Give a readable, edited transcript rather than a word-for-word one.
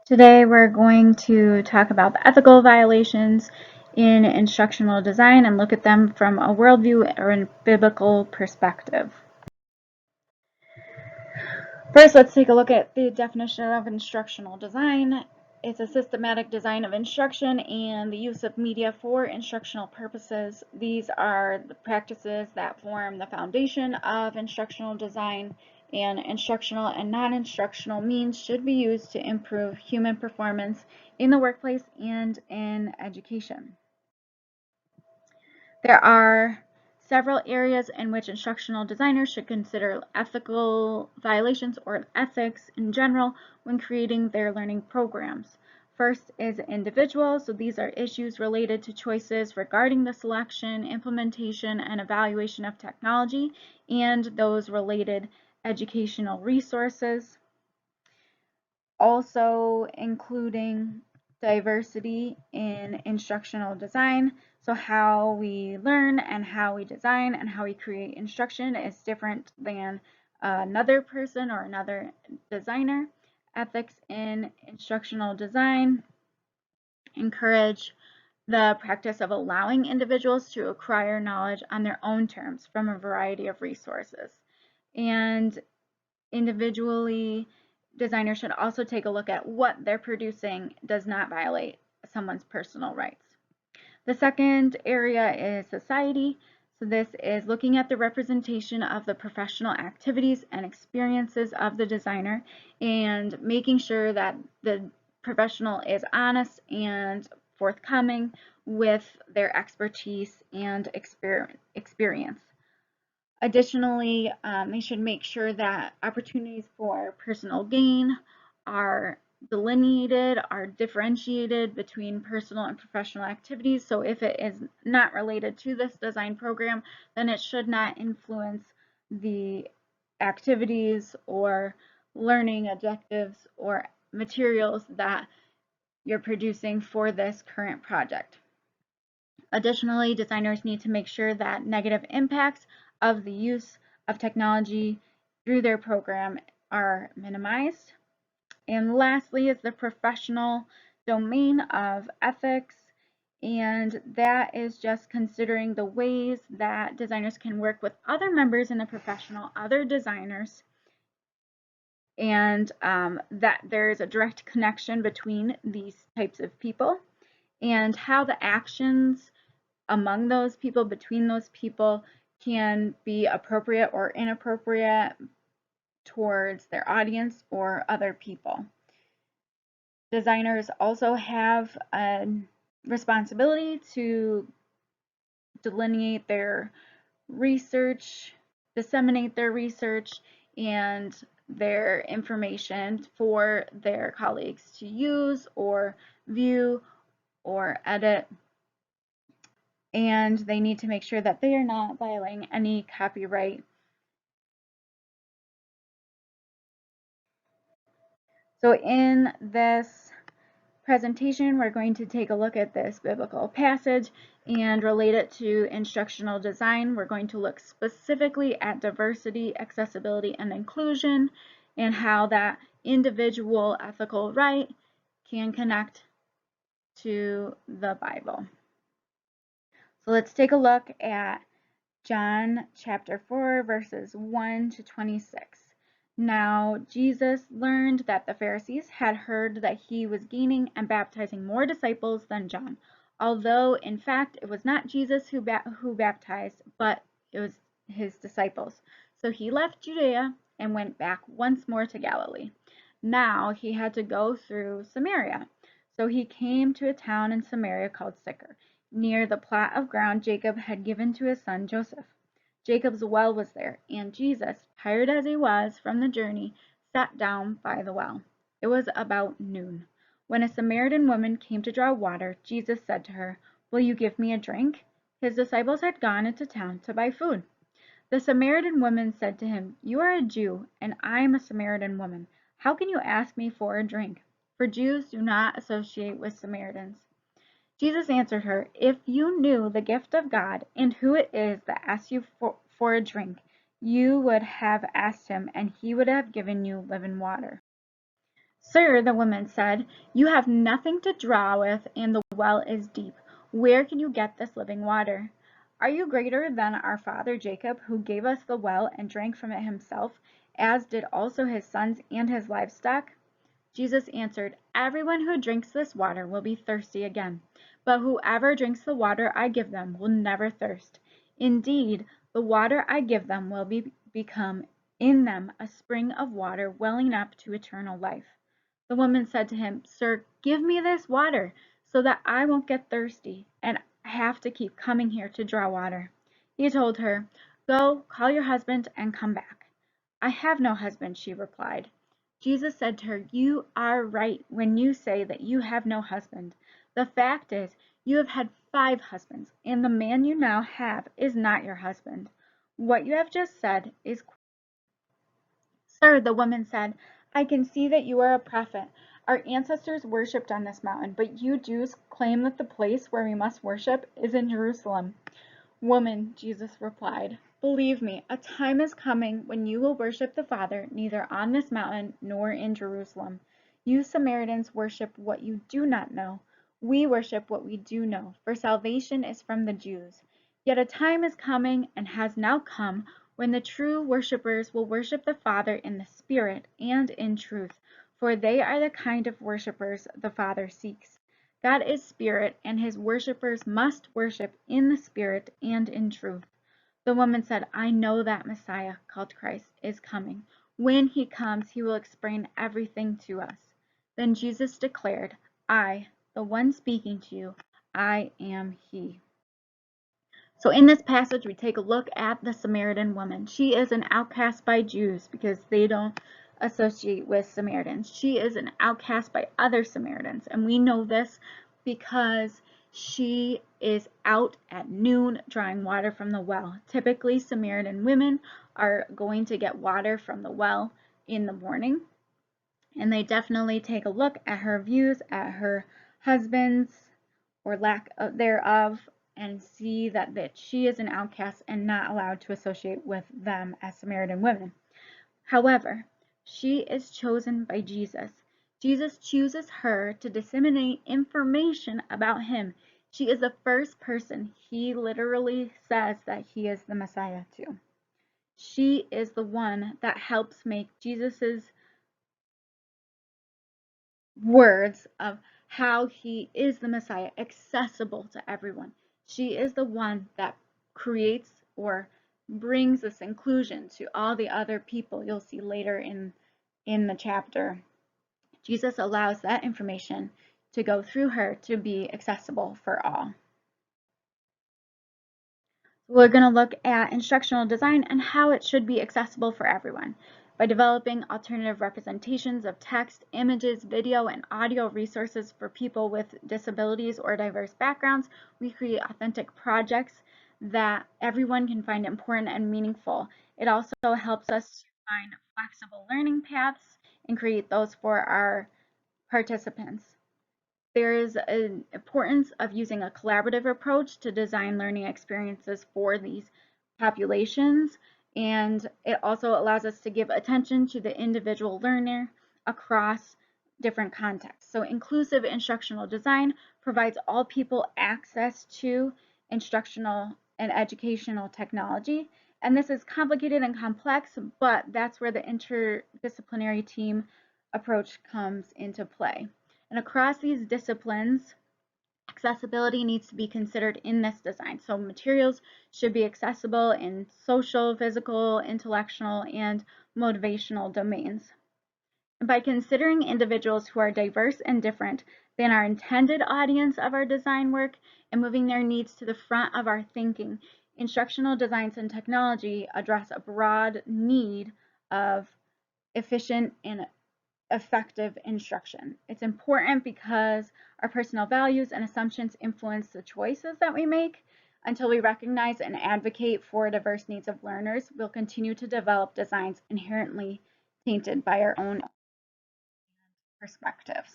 Today we're going to talk about the ethical violations in instructional design and look at them from a worldview or a biblical perspective. First, let's take a look at the definition of instructional design. It's a systematic design of instruction and the use of media for instructional purposes. These are the practices that form the foundation of instructional design, and instructional and non-instructional means should be used to improve human performance in the workplace and in education. There are several areas in which instructional designers should consider ethical violations or ethics in general when creating their learning programs. First is individual, so these are issues related to choices regarding the selection, implementation, and evaluation of technology and those related educational resources. Also including diversity in instructional design. So how we learn and how we design and how we create instruction is different than another person or another designer. Ethics in instructional design encourage the practice of allowing individuals to acquire knowledge on their own terms from a variety of resources. And individually, designers should also take a look at what they're producing does not violate someone's personal rights. The second area is society. So this is looking at the representation of the professional activities and experiences of the designer and making sure that the professional is honest and forthcoming with their expertise and experience. Additionally, they should make sure that opportunities for personal gain are delineated, are differentiated between personal and professional activities. So if it is not related to this design program, then it should not influence the activities or learning objectives or materials that you're producing for this current project. Additionally, designers need to make sure that negative impacts of the use of technology through their program are minimized. And lastly is the professional domain of ethics, and that is just considering the ways that designers can work with other members in the professional, other designers, and that there's a direct connection between these types of people and how the actions among those people, between those people, can be appropriate or inappropriate towards their audience or other people. Designers also have a responsibility to delineate their research, disseminate their research and their information for their colleagues to use or view or edit, and they need to make sure that they are not violating any copyright. So in this presentation, we're going to take a look at this biblical passage and relate it to instructional design. We're going to look specifically at diversity, accessibility, and inclusion, and how that individual ethical right can connect to the Bible. So let's take a look at John chapter 4, verses 1 to 26. Now Jesus learned that the Pharisees had heard that he was gaining and baptizing more disciples than John, although in fact it was not Jesus who baptized, but it was his disciples. So he left Judea and went back once more to Galilee. Now he had to go through Samaria. So he came to a town in Samaria called Sychar, near the plot of ground Jacob had given to his son Joseph. Jacob's well was there, and Jesus, tired as he was from the journey, sat down by the well. It was about noon. When a Samaritan woman came to draw water, Jesus said to her, "Will you give me a drink?" His disciples had gone into town to buy food. The Samaritan woman said to him, "You are a Jew, and I am a Samaritan woman. How can you ask me for a drink?" For Jews do not associate with Samaritans. Jesus answered her, "If you knew the gift of God and who it is that asks you for a drink, you would have asked him, and he would have given you living water." Sir, the woman said, you have nothing to draw with, and the well is deep. Where can you get this living water? Are you greater than our father Jacob, who gave us the well and drank from it himself, as did also his sons and his livestock? Jesus answered, everyone who drinks this water will be thirsty again, but whoever drinks the water I give them will never thirst. Indeed, the water I give them will become in them a spring of water welling up to eternal life. The woman said to him, Sir, give me this water so that I won't get thirsty and have to keep coming here to draw water. He told her, Go, call your husband and come back. I have no husband, she replied. Jesus said to her, You are right when you say that you have no husband. The fact is, you have had 5 husbands, and the man you now have is not your husband. What you have just said is. Sir, the woman said, I can see that you are a prophet. Our ancestors worshipped on this mountain, but you Jews claim that the place where we must worship is in Jerusalem. Woman, Jesus replied, believe me, a time is coming when you will worship the Father neither on this mountain nor in Jerusalem. You Samaritans worship what you do not know. We worship what we do know, for salvation is from the Jews. Yet a time is coming and has now come when the true worshippers will worship the Father in the Spirit and in truth, for they are the kind of worshippers the Father seeks. God is spirit, and his worshippers must worship in the spirit and in truth. The woman said, I know that Messiah, called Christ, is coming. When he comes, he will explain everything to us. Then Jesus declared, I, the one speaking to you, I am he. So in this passage, we take a look at the Samaritan woman. She is an outcast by Jews because they don't associate with Samaritans. She is an outcast by other Samaritans. And we know this because she is out at noon drawing water from the well. Typically, Samaritan women are going to get water from the well in the morning. And they definitely take a look at her views, at her husband's or lack thereof, and see that she is an outcast and not allowed to associate with them as Samaritan women. However, she is chosen by Jesus. Jesus chooses her to disseminate information about him. She is the first person he literally says that he is the Messiah to. She is the one that helps make Jesus's words of how he is the Messiah accessible to everyone. She is the one that creates or brings this inclusion to all the other people you'll see later in the chapter. Jesus allows that information to go through her to be accessible for all. We're going to look at instructional design and how it should be accessible for everyone. By developing alternative representations of text, images, video, and audio resources for people with disabilities or diverse backgrounds, we create authentic projects that everyone can find important and meaningful. It also helps us to find flexible learning paths and create those for our participants. There is an importance of using a collaborative approach to design learning experiences for these populations, and it also allows us to give attention to the individual learner across different contexts. So inclusive instructional design provides all people access to instructional and educational technology, and this is complicated and complex, but that's where the interdisciplinary team approach comes into play. And across these disciplines, accessibility needs to be considered in this design. So materials should be accessible in social, physical, intellectual, and motivational domains. And by considering individuals who are diverse and different than our intended audience of our design work and moving their needs to the front of our thinking, instructional designs and technology address a broad need of efficient and effective instruction. It's important because our personal values and assumptions influence the choices that we make. Until we recognize and advocate for diverse needs of learners, we'll continue to develop designs inherently tainted by our own perspectives.